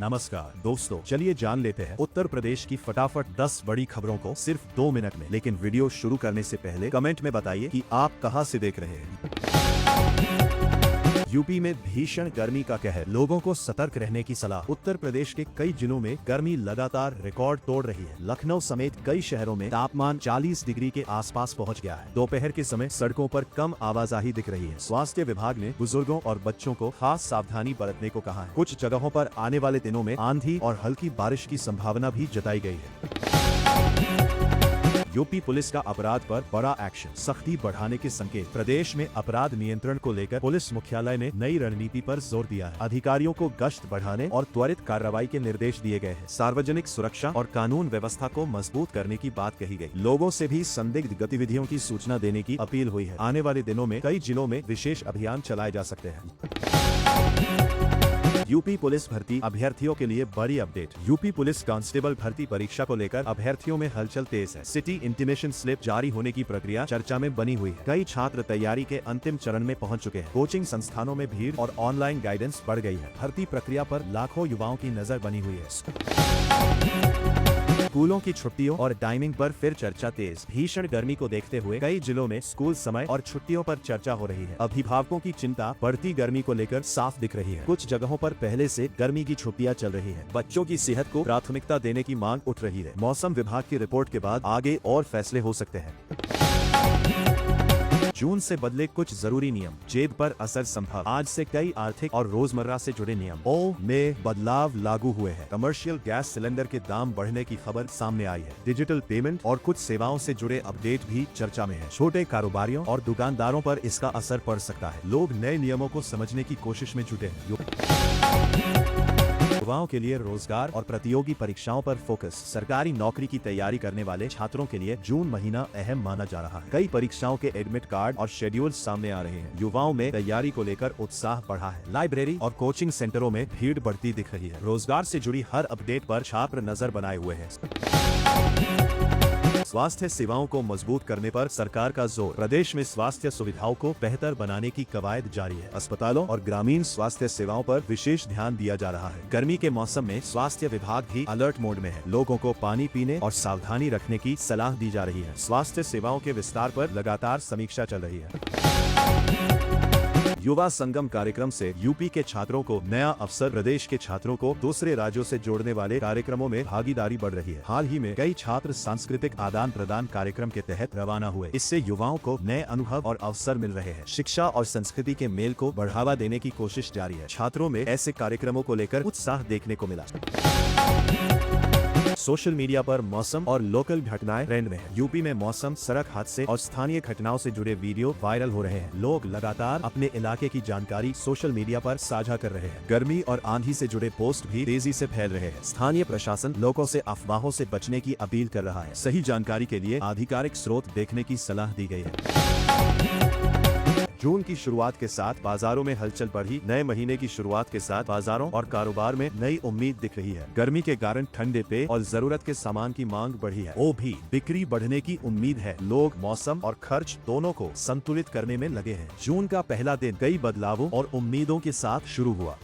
नमस्कार दोस्तों, चलिए जान लेते हैं उत्तर प्रदेश की फटाफट 10 बड़ी खबरों को सिर्फ 2 मिनट में। लेकिन वीडियो शुरू करने से पहले कमेंट में बताइए कि आप कहां से देख रहे हैं। यूपी में भीषण गर्मी का कहर, लोगों को सतर्क रहने की सलाह। उत्तर प्रदेश के कई जिलों में गर्मी लगातार रिकॉर्ड तोड़ रही है। लखनऊ समेत कई शहरों में तापमान 40 डिग्री के आसपास पहुंच गया है। दोपहर के समय सड़कों पर कम आवाजाही दिख रही है। स्वास्थ्य विभाग ने बुजुर्गों और बच्चों को खास सावधानी बरतने को कहा है। कुछ जगहों पर आने वाले दिनों में आंधी और हल्की बारिश की संभावना भी जताई गई है। यूपी पुलिस का अपराध पर बड़ा एक्शन, सख्ती बढ़ाने के संकेत। प्रदेश में अपराध नियंत्रण को लेकर पुलिस मुख्यालय ने नई रणनीति पर जोर दिया है। अधिकारियों को गश्त बढ़ाने और त्वरित कार्रवाई के निर्देश दिए गए हैं। सार्वजनिक सुरक्षा और कानून व्यवस्था को मजबूत करने की बात कही गई। लोगों से भी संदिग्ध गतिविधियों की सूचना देने की अपील हुई है। आने वाले दिनों में कई जिलों में विशेष अभियान चलाए जा सकते हैं। यूपी पुलिस भर्ती अभ्यर्थियों के लिए बड़ी अपडेट। यूपी पुलिस कांस्टेबल भर्ती परीक्षा को लेकर अभ्यर्थियों में हलचल तेज है। सिटी इंटीमेशन स्लिप जारी होने की प्रक्रिया चर्चा में बनी हुई है। कई छात्र तैयारी के अंतिम चरण में पहुंच चुके हैं। कोचिंग संस्थानों में भीड़ और ऑनलाइन गाइडेंस बढ़ गई है। भर्ती प्रक्रिया पर लाखों युवाओं की नजर बनी हुई है। स्कूलों की छुट्टियों और टाइमिंग पर फिर चर्चा तेज। भीषण गर्मी को देखते हुए कई जिलों में स्कूल समय और छुट्टियों पर चर्चा हो रही है। अभिभावकों की चिंता बढ़ती गर्मी को लेकर साफ दिख रही है। कुछ जगहों पर पहले से गर्मी की छुट्टियां चल रही है। बच्चों की सेहत को प्राथमिकता देने की मांग उठ रही है। मौसम विभाग की रिपोर्ट के बाद आगे और फैसले हो सकते हैं। जून से बदले कुछ जरूरी नियम, जेब पर असर संभव। आज से कई आर्थिक और रोजमर्रा से जुड़े नियम में बदलाव लागू हुए हैं। कमर्शियल गैस सिलेंडर के दाम बढ़ने की खबर सामने आई है। डिजिटल पेमेंट और कुछ सेवाओं से जुड़े अपडेट भी चर्चा में है। छोटे कारोबारियों और दुकानदारों पर इसका असर पड़ सकता है। लोग नए नियमों को समझने की कोशिश में जुटे हैं। युवाओं के लिए रोजगार और प्रतियोगी परीक्षाओं पर फोकस। सरकारी नौकरी की तैयारी करने वाले छात्रों के लिए जून महीना अहम माना जा रहा है। कई परीक्षाओं के एडमिट कार्ड और शेड्यूल सामने आ रहे हैं। युवाओं में तैयारी को लेकर उत्साह बढ़ा है। लाइब्रेरी और कोचिंग सेंटरों में भीड़ बढ़ती दिख रही है। रोजगार से जुड़ी हर अपडेट पर छात्र नजर बनाए हुए हैं। स्वास्थ्य सेवाओं को मजबूत करने पर सरकार का जोर। प्रदेश में स्वास्थ्य सुविधाओं को बेहतर बनाने की कवायद जारी है। अस्पतालों और ग्रामीण स्वास्थ्य सेवाओं पर विशेष ध्यान दिया जा रहा है। गर्मी के मौसम में स्वास्थ्य विभाग भी अलर्ट मोड में है। लोगों को पानी पीने और सावधानी रखने की सलाह दी जा रही है। स्वास्थ्य सेवाओं के विस्तार पर लगातार समीक्षा चल रही है। युवा संगम कार्यक्रम से यूपी के छात्रों को नया अवसर। प्रदेश के छात्रों को दूसरे राज्यों से जोड़ने वाले कार्यक्रमों में भागीदारी बढ़ रही है। हाल ही में कई छात्र सांस्कृतिक आदान प्रदान कार्यक्रम के तहत रवाना हुए। इससे युवाओं को नए अनुभव और अवसर मिल रहे हैं। शिक्षा और संस्कृति के मेल को बढ़ावा देने की कोशिश जारी है। छात्रों में ऐसे कार्यक्रमों को लेकर उत्साह देखने को मिला। सोशल मीडिया पर मौसम और लोकल घटनाएं ट्रेंड में है। यूपी में मौसम, सड़क हादसे और स्थानीय घटनाओं से जुड़े वीडियो वायरल हो रहे हैं। लोग लगातार अपने इलाके की जानकारी सोशल मीडिया पर साझा कर रहे हैं। गर्मी और आंधी से जुड़े पोस्ट भी तेजी से फैल रहे हैं। स्थानीय प्रशासन लोगों से अफवाहों से बचने की अपील कर रहा है। सही जानकारी के लिए आधिकारिक स्रोत देखने की सलाह दी गई है। जून की शुरुआत के साथ बाजारों में हलचल बढ़ी। नए महीने की शुरुआत के साथ बाजारों और कारोबार में नई उम्मीद दिख रही है। गर्मी के कारण ठंडे पेय और जरूरत के सामान की मांग बढ़ी है। भी बिक्री बढ़ने की उम्मीद है। लोग मौसम और खर्च दोनों को संतुलित करने में लगे हैं। जून का पहला दिन कई बदलावों और उम्मीदों के साथ शुरू हुआ।